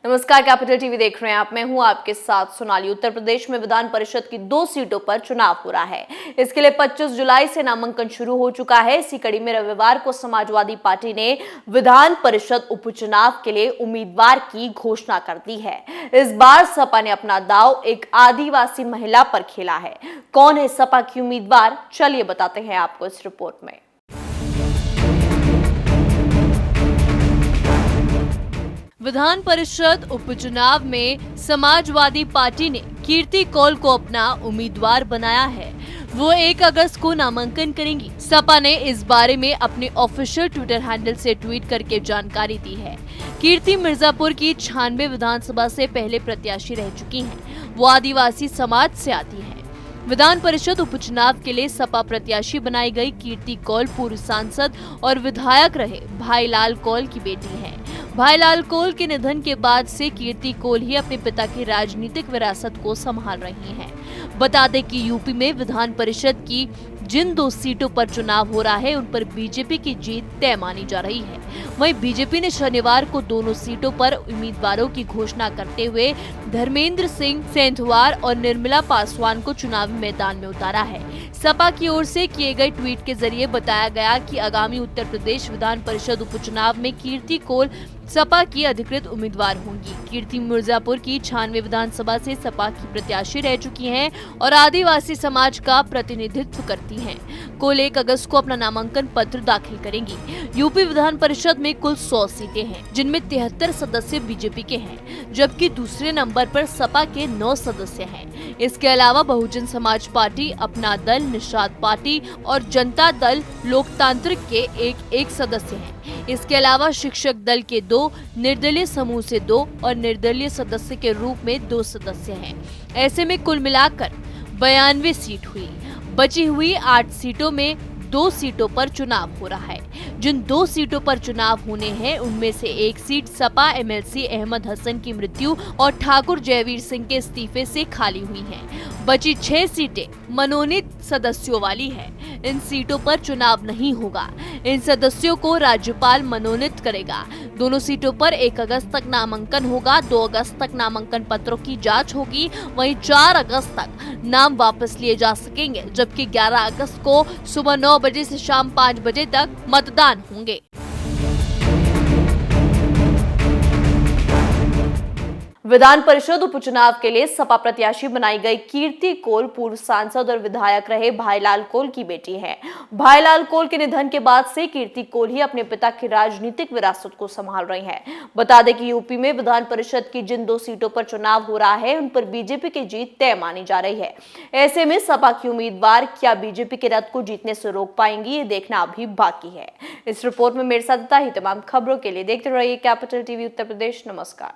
नमस्कार, capital TV देख रहे हैं आप। मैं हूं आपके साथ सोनाली। उत्तर प्रदेश में विधान परिषद की 2 सीटों पर चुनाव हो रहा है। इसके लिए 25 जुलाई से नामांकन शुरू हो चुका है। इसी कड़ी में रविवार को समाजवादी पार्टी ने विधान परिषद उपचुनाव के लिए उम्मीदवार की घोषणा कर दी है। इस बार सपा ने अपना दांव एक आदिवासी महिला पर खेला है। कौन है सपा की उम्मीदवार, चलिए बताते हैं आपको इस रिपोर्ट में। विधान परिषद उपचुनाव में समाजवादी पार्टी ने कीर्ति कौल को अपना उम्मीदवार बनाया है। वो 1 अगस्त को नामांकन करेंगी। सपा ने इस बारे में अपने ऑफिशियल ट्विटर हैंडल से ट्वीट करके जानकारी दी है। कीर्ति मिर्जापुर की 96 विधानसभा से पहले प्रत्याशी रह चुकी हैं। वो आदिवासी समाज से आती है। विधान परिषद उपचुनाव के लिए सपा प्रत्याशी बनाई गई कीर्ति कौल पूर्व सांसद और विधायक रहे भाईलाल कौल की बेटी हैं। भाईलाल कौल के निधन के बाद से कीर्ति कौल ही अपने पिता की राजनीतिक विरासत को संभाल रही हैं। बता दें कि यूपी में विधान परिषद की जिन 2 सीटों पर चुनाव हो रहा है उन पर बीजेपी की जीत तय मानी जा रही है। वहीं बीजेपी ने शनिवार को दोनों सीटों पर उम्मीदवारों की घोषणा करते हुए धर्मेंद्र सिंह सेंधवार और निर्मला पासवान को चुनावी मैदान में उतारा है। सपा की ओर से किए गए ट्वीट के जरिए बताया गया कि आगामी उत्तर प्रदेश विधान परिषद उपचुनाव में कीर्ति कौल सपा की अधिकृत उम्मीदवार होंगी। कीर्ति मिर्जापुर की 96 विधानसभा से सपा की प्रत्याशी रह चुकी हैं और आदिवासी समाज का प्रतिनिधित्व करती हैं। कौल 1 अगस्त को अपना नामांकन पत्र दाखिल करेंगी। यूपी विधान परिषद में कुल 100 सीटें हैं, जिनमें 73 सदस्य बीजेपी के हैं, जबकि दूसरे नंबर पर सपा के 9 सदस्य हैं। इसके अलावा बहुजन समाज पार्टी, अपना दल, निषाद पार्टी और जनता दल लोकतांत्रिक के एक सदस्य हैं। इसके अलावा शिक्षक दल के 2, निर्दलीय समूह से 2 और निर्दलीय सदस्य के रूप में 2 सदस्य हैं। ऐसे में कुल मिलाकर 92 सीट हुई। बची हुई 8 सीटों में 2 सीटों पर चुनाव हो रहा है। जिन 2 सीटों पर चुनाव होने हैं उनमें से एक सीट सपा एमएलसी अहमद हसन की मृत्यु और ठाकुर जयवीर सिंह के इस्तीफे से खाली हुई हैं। बची 6 सीटें मनोनीत सदस्यों वाली है। इन सीटों पर चुनाव नहीं होगा। इन सदस्यों को राज्यपाल मनोनीत करेगा। दोनों सीटों पर 1 अगस्त तक नामांकन होगा। 2 अगस्त तक नामांकन पत्रों की जांच होगी। वहीं 4 अगस्त तक नाम वापस लिए जा सकेंगे, जबकि 11 अगस्त को सुबह 9 बजे से शाम 5 बजे तक मतदान होंगे। विधान परिषद उपचुनाव के लिए सपा प्रत्याशी बनाई गई कीर्ति कौल पूर्व सांसद और विधायक रहे भाईलाल कौल की बेटी है। भाईलाल कौल के निधन के बाद से कीर्ति कौल ही अपने पिता की राजनीतिक विरासत को संभाल रही हैं। बता दें कि यूपी में विधान परिषद की जिन 2 सीटों पर चुनाव हो रहा है उन पर बीजेपी की जीत तय मानी जा रही है। ऐसे में सपा की उम्मीदवार क्या बीजेपी के रथ को जीतने से रोक पाएंगी, ये देखना अभी बाकी है। इस रिपोर्ट में मेरे साथ ही तमाम खबरों के लिए देखते रहिए कैपिटल टीवी उत्तर प्रदेश। नमस्कार।